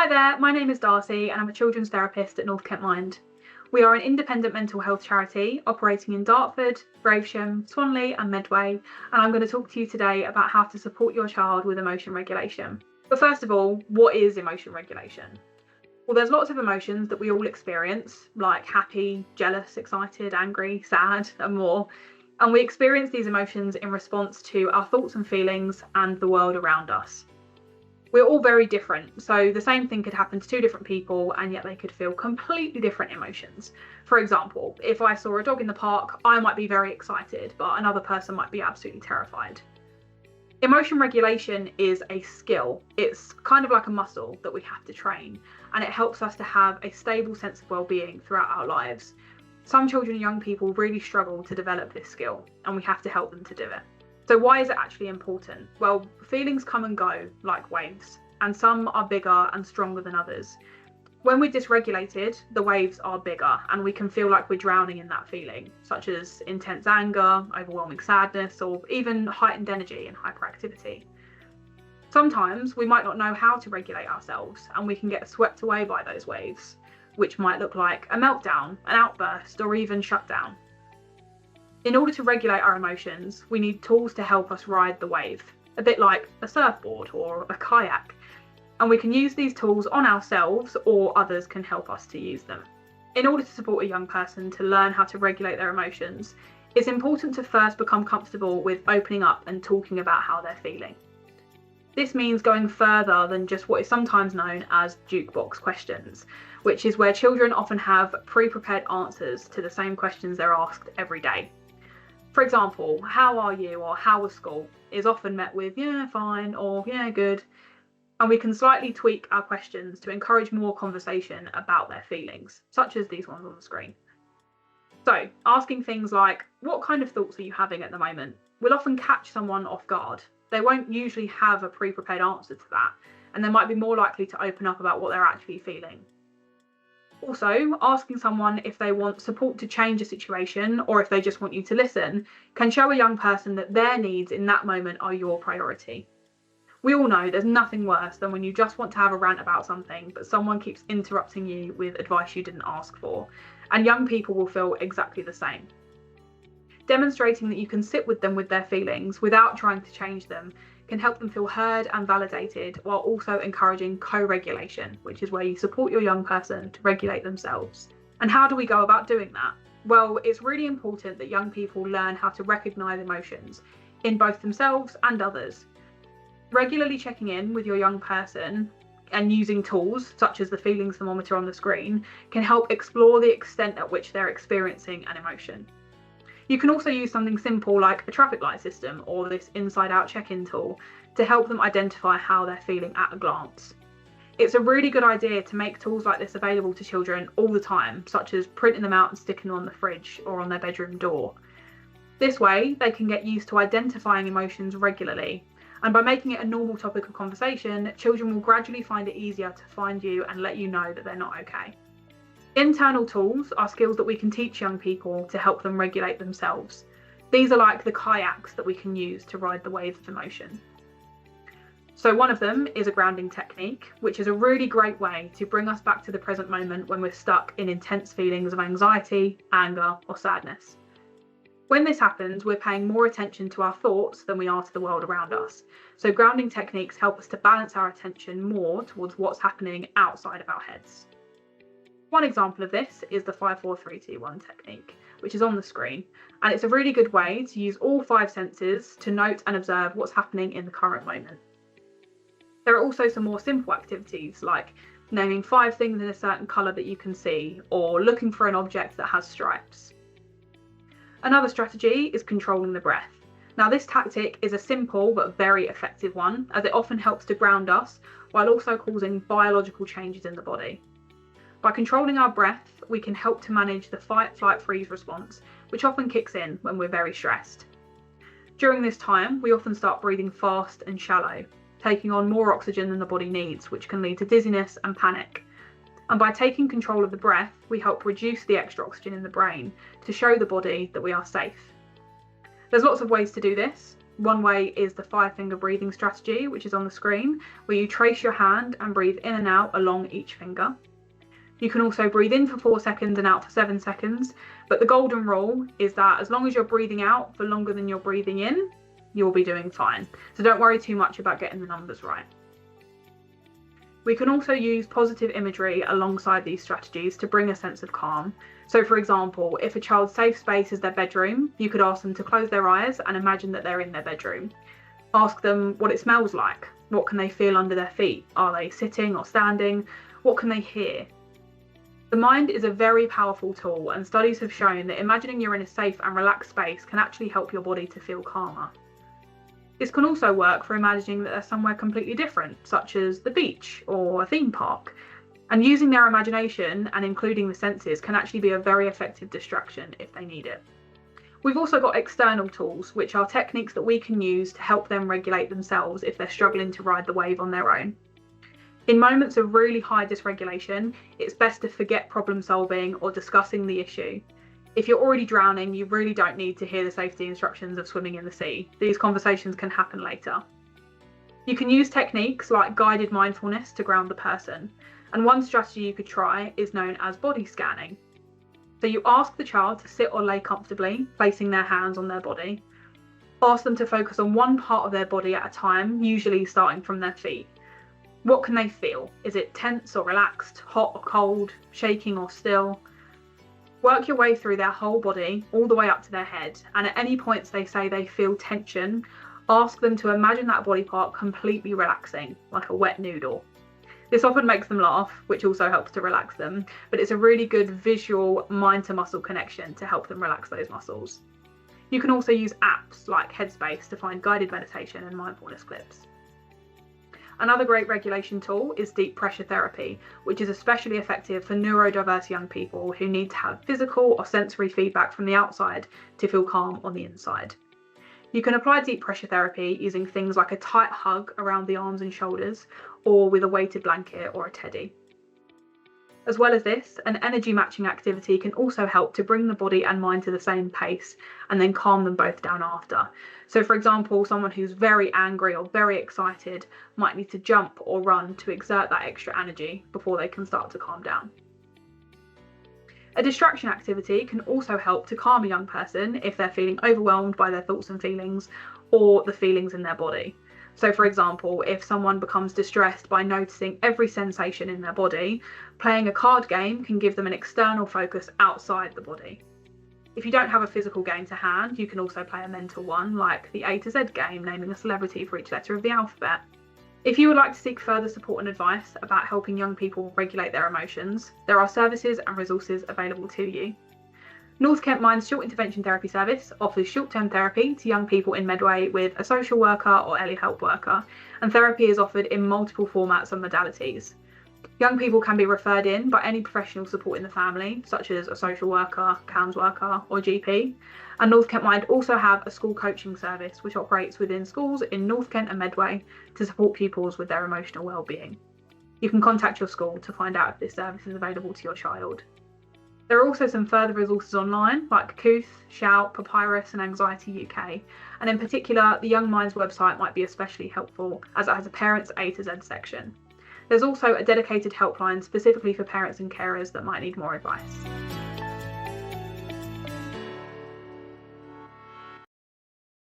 there, my name is Darcy and I'm a children's therapist at North Kent Mind. We are an independent mental health charity operating in Dartford, Gravesham, Swanley and Medway, and I'm going to talk to you today about how to support your child with emotion regulation. But first of all, what is emotion regulation? Well, there's lots of emotions that we all experience, like happy, jealous, excited, angry, sad and more. And we experience these emotions in response to our thoughts and feelings and the world around us. We're all very different, so the same thing could happen to two different people and yet they could feel completely different emotions. For example, if I saw a dog in the park, I might be very excited, but another person might be absolutely terrified. Emotion regulation is a skill. It's kind of like a muscle that we have to train, and it helps us to have a stable sense of well-being throughout our lives. Some children and young people really struggle to develop this skill, and we have to help them to do it. So why is it actually important? Well, feelings come and go like waves, and some are bigger and stronger than others. When we're dysregulated, the waves are bigger and we can feel like we're drowning in that feeling, such as intense anger, overwhelming sadness, or even heightened energy and hyperactivity. Sometimes we might not know how to regulate ourselves and we can get swept away by those waves, which might look like a meltdown, an outburst, or even shutdown. In order to regulate our emotions, we need tools to help us ride the wave, a bit like a surfboard or a kayak. And we can use these tools on ourselves, or others can help us to use them. In order to support a young person to learn how to regulate their emotions, it's important to first become comfortable with opening up and talking about how they're feeling. This means going further than just what is sometimes known as jukebox questions, which is where children often have pre-prepared answers to the same questions they're asked every day. For example, how are you or how was school is often met with yeah, fine or yeah, good. And we can slightly tweak our questions to encourage more conversation about their feelings, such as these ones on the screen. So asking things like, what kind of thoughts are you having at the moment, will often catch someone off guard. They won't usually have a pre-prepared answer to that, and they might be more likely to open up about what they're actually feeling. Also, asking someone if they want support to change a situation or if they just want you to listen can show a young person that their needs in that moment are your priority. We all know there's nothing worse than when you just want to have a rant about something, but someone keeps interrupting you with advice you didn't ask for, and young people will feel exactly the same. Demonstrating that you can sit with them with their feelings without trying to change them can help them feel heard and validated, while also encouraging co-regulation, which is where you support your young person to regulate themselves. And how do we go about doing that? Well, it's really important that young people learn how to recognise emotions in both themselves and others. Regularly checking in with your young person and using tools such as the feelings thermometer on the screen can help explore the extent at which they're experiencing an emotion. You can also use something simple like a traffic light system or this inside-out check-in tool to help them identify how they're feeling at a glance. It's a really good idea to make tools like this available to children all the time, such as printing them out and sticking them on the fridge or on their bedroom door. This way, they can get used to identifying emotions regularly, and by making it a normal topic of conversation, children will gradually find it easier to find you and let you know that they're not okay. Internal tools are skills that we can teach young people to help them regulate themselves. These are like the kayaks that we can use to ride the wave of emotion. So one of them is a grounding technique, which is a really great way to bring us back to the present moment when we're stuck in intense feelings of anxiety, anger, or sadness. When this happens, we're paying more attention to our thoughts than we are to the world around us. So grounding techniques help us to balance our attention more towards what's happening outside of our heads. One example of this is the 5-4-3-2-1 technique, which is on the screen, and it's a really good way to use all 5 senses to note and observe what's happening in the current moment. There are also some more simple activities like naming 5 things in a certain colour that you can see, or looking for an object that has stripes. Another strategy is controlling the breath. Now this tactic is a simple but very effective one, as it often helps to ground us while also causing biological changes in the body. By controlling our breath, we can help to manage the fight, flight, freeze response, which often kicks in when we're very stressed. During this time, we often start breathing fast and shallow, taking on more oxygen than the body needs, which can lead to dizziness and panic. And by taking control of the breath, we help reduce the extra oxygen in the brain to show the body that we are safe. There's lots of ways to do this. One way is the 5-finger breathing strategy, which is on the screen, where you trace your hand and breathe in and out along each finger. You can also breathe in for 4 seconds and out for 7 seconds, but the golden rule is that as long as you're breathing out for longer than you're breathing in, you'll be doing fine. So don't worry too much about getting the numbers right. We can also use positive imagery alongside these strategies to bring a sense of calm. So for example, if a child's safe space is their bedroom, you could ask them to close their eyes and imagine that they're in their bedroom. Ask them what it smells like. What can they feel under their feet? Are they sitting or standing? What can they hear? The mind is a very powerful tool, and studies have shown that imagining you're in a safe and relaxed space can actually help your body to feel calmer. This can also work for imagining that they're somewhere completely different, such as the beach or a theme park. And using their imagination and including the senses can actually be a very effective distraction if they need it. We've also got external tools, which are techniques that we can use to help them regulate themselves if they're struggling to ride the wave on their own. In moments of really high dysregulation, it's best to forget problem solving or discussing the issue. If you're already drowning, you really don't need to hear the safety instructions of swimming in the sea. These conversations can happen later. You can use techniques like guided mindfulness to ground the person. And one strategy you could try is known as body scanning. So you ask the child to sit or lay comfortably, placing their hands on their body. Ask them to focus on one part of their body at a time, usually starting from their feet. What can they feel? Is it tense or relaxed, hot or cold, shaking or still? Work your way through their whole body, all the way up to their head, and at any points they say they feel tension, ask them to imagine that body part completely relaxing, like a wet noodle. This often makes them laugh, which also helps to relax them, but it's a really good visual mind-to-muscle connection to help them relax those muscles. You can also use apps like Headspace to find guided meditation and mindfulness clips. Another great regulation tool is deep pressure therapy, which is especially effective for neurodiverse young people who need to have physical or sensory feedback from the outside to feel calm on the inside. You can apply deep pressure therapy using things like a tight hug around the arms and shoulders, or with a weighted blanket or a teddy. As well as this, an energy matching activity can also help to bring the body and mind to the same pace and then calm them both down after. So for example, someone who's very angry or very excited might need to jump or run to exert that extra energy before they can start to calm down. A distraction activity can also help to calm a young person if they're feeling overwhelmed by their thoughts and feelings or the feelings in their body. So for example, if someone becomes distressed by noticing every sensation in their body, playing a card game can give them an external focus outside the body. If you don't have a physical game to hand, you can also play a mental one, like the A to Z game, naming a celebrity for each letter of the alphabet. If you would like to seek further support and advice about helping young people regulate their emotions, there are services and resources available to you. North Kent Mind's Short Intervention Therapy Service offers short-term therapy to young people in Medway with a social worker or early help worker, and therapy is offered in multiple formats and modalities. Young people can be referred in by any professional supporting the family, such as a social worker, CAMHS worker or GP. And North Kent Mind also have a school coaching service which operates within schools in North Kent and Medway to support pupils with their emotional well-being. You can contact your school to find out if this service is available to your child. There are also some further resources online like Kooth, Shout, Papyrus and Anxiety UK, and in particular the Young Minds website might be especially helpful as it has a Parents A to Z section. There's also a dedicated helpline specifically for parents and carers that might need more advice.